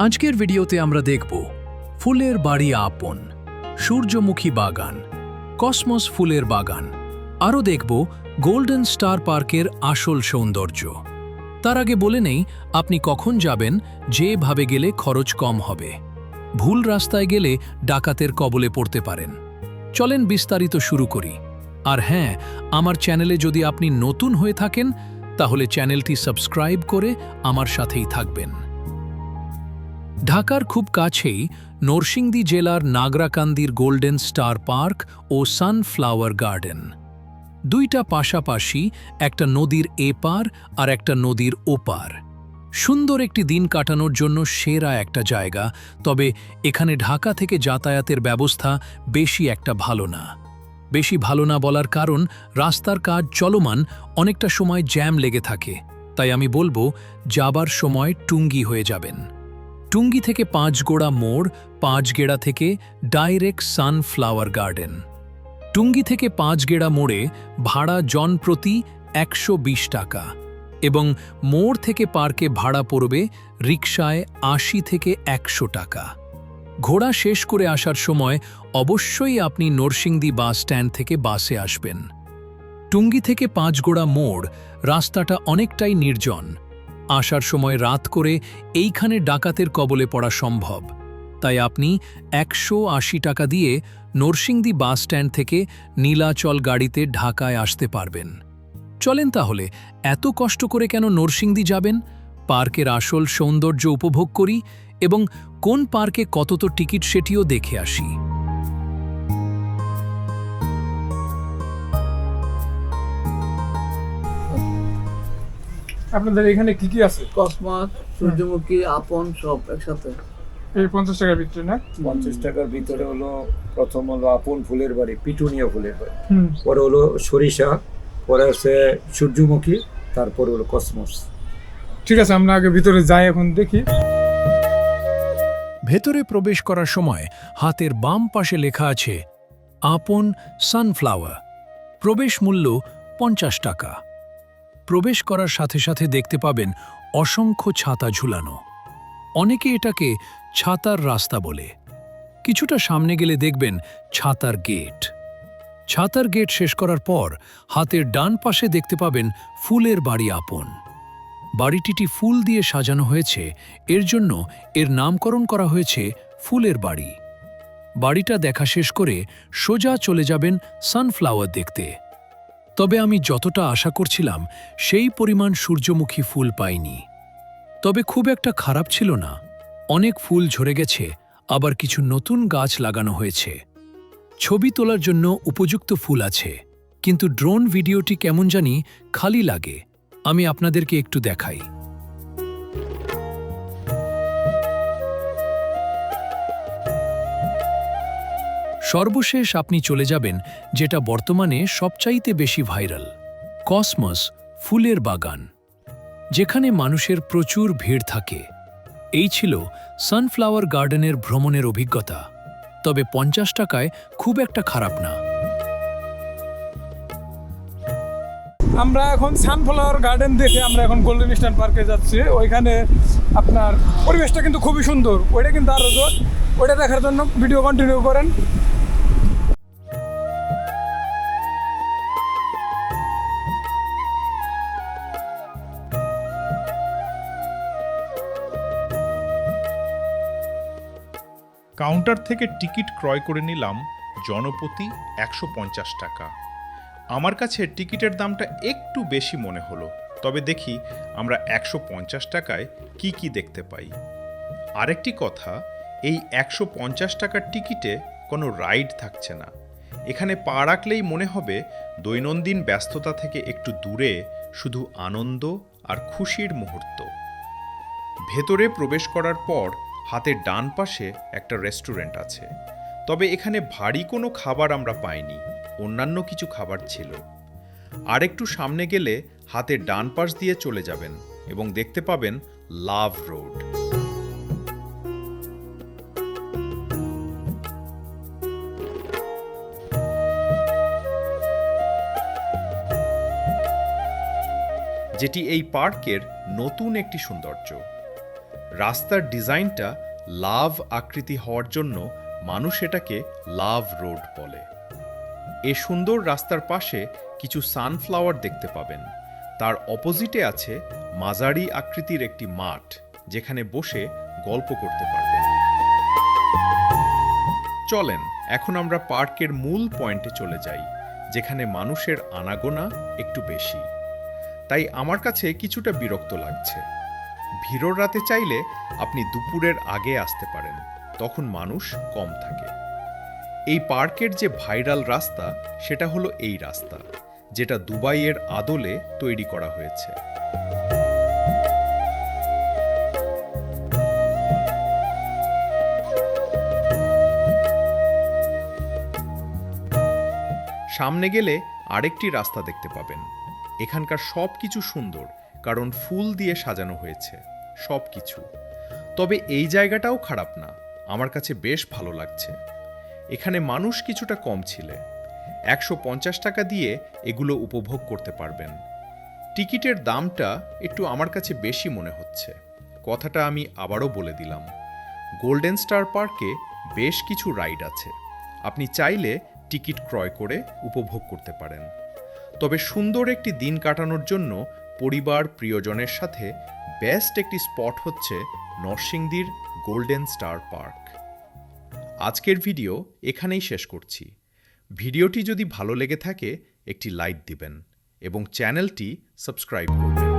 আজকের ভিডিওতে আমরা দেখব ফুলের বাড়ি আপন, সূর্যমুখী বাগান, কসমস ফুলের বাগান, আরও দেখব গোল্ডেন স্টার পার্কের আসল সৌন্দর্য। তার আগে বলে নেই, আপনি কখন যাবেন, যেভাবে গেলে খরচ কম হবে। ভুল রাস্তায় গেলে ডাকাতের কবলে পড়তে পারেন। চলেন বিস্তারিত শুরু করি। আর হ্যাঁ, আমার চ্যানেলে যদি আপনি নতুন হয়ে থাকেন তাহলে চ্যানেলটি সাবস্ক্রাইব করে আমার সাথেই থাকবেন। ঢাকার খুব কাছেই নরসিংদী জেলার নাগরাকান্দির গোল্ডেন স্টার পার্ক ও সানফ্লাওয়ার গার্ডেন, দুইটা পাশাপাশি, একটা নদীর এপার আর একটা নদীর ওপার। সুন্দর একটি দিন কাটানোর জন্য সেরা একটা জায়গা। তবে এখানে ঢাকা থেকে যাতায়াতের ব্যবস্থা বেশি একটা ভালো না। বেশি ভালো না বলার কারণ, রাস্তার কাজ চলমান, অনেকটা সময় জ্যাম লেগে থাকে। তাই আমি বলবো, যাবার সময় টুঙ্গি হয়ে যাবেন। টুঙ্গি থেকে পাঁচগোড়া মোড়, পাঁচগেড়া থেকে ডাইরেক্ট সানফ্লাওয়ার গার্ডেন। টুঙ্গি থেকে পাঁচগেড়া মোড়ে ভাড়া জনপ্রতি ১২০ টাকা এবং মোড় থেকে পার্কে ভাড়া পড়বে রিকশায় ৮০ থেকে ১০০ টাকা। ঘোরা শেষ করে আসার সময় অবশ্যই আপনি নরসিংদী বাস স্ট্যান্ড থেকে বাসে আসবেন। টুঙ্গি থেকে পাঁচগোড়া মোড় রাস্তাটা অনেকটাই নির্জন। আসার সময় রাত করে এইখানে ডাকাতের কবলে পড়া সম্ভব। তাই আপনি ১৮০ টাকা দিয়ে নরসিংদী বাস স্ট্যান্ড থেকে নীলাচল গাড়িতে ঢাকায় আসতে পারবেন। চলেন তাহলে, এত কষ্ট করে কেন নরসিংদী যাবেন? পার্কের আসল সৌন্দর্য উপভোগ করি এবং কোন পার্কে কত টিকিট সেটিও দেখে আসি। আপনাদের এখানে কি কি আছে? কসমস, সূর্যমুখী, আপন সব একসাথে। এই 50 টাকার ভিতরে না? 50 টাকার ভিতরে হলো প্রথম হলো আপন ফুলের বাড়ি, পিটুনিয়া ফুলের বাড়ি, পরে হলো সরিষা, পরে আছে সূর্যমুখী, তারপরে হলো কসমস। ঠিক আছে, আমরা আগে ভিতরে যাই, এখন দেখি। ভেতরে প্রবেশ করার সময় হাতের বাম পাশে লেখা আছে আপন সানফ্লাওয়ার। প্রবেশ মূল্য 50 টাকা। প্রবেশ করার সাথে সাথে দেখতে পাবেন অসংখ্য ছাতা ঝুলানো। অনেকে এটাকে ছাতার রাস্তা বলে। কিছুটা সামনে গেলে দেখবেন ছাতার গেট। ছাতার গেট শেষ করার পর হাতের ডান পাশে দেখতে পাবেন ফুলের বাড়ি আপন। বাড়িটি ফুল দিয়ে সাজানো হয়েছে, এর জন্য এর নামকরণ করা হয়েছে ফুলের বাড়ি। বাড়িটা দেখা শেষ করে সোজা চলে যাবেন সানফ্লাওয়ার দেখতে। তবে আমি যতটা আশা করছিলাম সেই পরিমাণ সূর্যমুখী ফুল পাইনি। তবে খুব একটা খারাপ ছিল না। অনেক ফুল ঝরে গেছে, আবার কিছু নতুন গাছ লাগানো হয়েছে। ছবি তোলার জন্য উপযুক্ত ফুল আছে, কিন্তু ড্রোন ভিডিওটি কেমন জানি খালি লাগে। আমি আপনাদেরকে একটু দেখাই। সর্বশেষ আপনি চলে যাবেন যেটা বর্তমানে সবচাইতে বেশি ভাইরাল, কসমস ফুলের বাগান, যেখানে মানুষের প্রচুর ভিড় থাকে। এই ছিল সানফ্লাওয়ার গার্ডেনের ভ্রমণের অভিজ্ঞতা। তবে 50 টাকায় খুব একটা খারাপ না। আমরা এখন সানফ্লাওয়ার গার্ডেন দেখে আমরা এখন গোল্ডেন স্টার পার্কে যাচ্ছি। ওইখানে আপনার পরিবেশটা কিন্তু খুবই সুন্দর। ওইটা কিন্তু আরো জোর। ওইটা দেখার জন্য ভিডিও কন্টিনিউ করেন। কাউন্টার থেকে টিকিট ক্রয় করে নিলাম জনপ্রতি ১৫০ টাকা। আমার কাছে টিকিটের দামটা একটু বেশি মনে হলো। তবে দেখি আমরা ১৫০ টাকায় কি কি দেখতে পাই। আরেকটি কথা, এই ১৫০ টাকার টিকিটে কোনো রাইড থাকছে না। এখানে পা রাখলেই মনে হবে দৈনন্দিন ব্যস্ততা থেকে একটু দূরে শুধু আনন্দ আর খুশির মুহূর্ত। ভেতরে প্রবেশ করার পর হাতের ডান পাশে একটা রেস্টুরেন্ট আছে। তবে এখানে ভারী কোনো খাবার আমরা পাইনি, অন্যান্য কিছু খাবার ছিল। আর একটু সামনে গেলে হাতের ডান পাশ দিয়ে চলে যাবেন এবং দেখতে পাবেন লাভ রোড। যেটি এই পার্কের নতুন একটি সৌন্দর্য। রাস্তার ডিজাইনটা লাভ আকৃতি হওয়ার জন্য মানুষ এটাকে লাভ রোড বলে। এ সুন্দর রাস্তার পাশে কিছু সানফ্লাওয়ার দেখতে পাবেন। তার অপোজিটে আছে মাঝারি আকৃতির একটি মাঠ, যেখানে বসে গল্প করতে পারবেন। চলেন এখন আমরা পার্কের মূল পয়েন্টে চলে যাই, যেখানে মানুষের আনাগোনা একটু বেশি। তাই আমার কাছে কিছুটা বিরক্ত লাগছে। ভিড়র রাতে চাইলে আপনি দুপুরের আগে আসতে পারেন, তখন মানুষ কম থাকে। এই পার্কের যে ভাইরাল রাস্তা, সেটা হলো এই রাস্তা, যেটা দুবাইয়ের আদলে তৈরি করা হয়েছে। সামনে গেলে আরেকটি রাস্তা দেখতে পাবেন। এখানকার সব কিছু সুন্দর, কারণ ফুল দিয়ে সাজানো হয়েছে সব কিছু। তবে এই জায়গাটাও খারাপ না, আমার কাছে বেশ ভালো লাগছে। এখানে মানুষ কিছুটা কম ছিলে। 150 টাকা দিয়ে এগুলো উপভোগ করতে পারবেন। টিকিটের দামটা একটু আমার কাছে বেশি মনে হচ্ছে। কথাটা আমি আবারও বলে দিলাম। গোল্ডেন স্টার পার্কে বেশ কিছু রাইড আছে, আপনি চাইলে টিকিট ক্রয় করে উপভোগ করতে পারেন। তবে সুন্দর একটি দিন কাটানোর জন্য পরিবার প্রিয়জনের সাথে বেস্ট একটি স্পট হচ্ছে নরসিংদীর গোল্ডেন স্টার পার্ক। আজকের ভিডিও এখানেই শেষ করছি। ভিডিওটি যদি ভালো লেগে থাকে একটি লাইক দিবেন এবং চ্যানেলটি সাবস্ক্রাইব করবেন।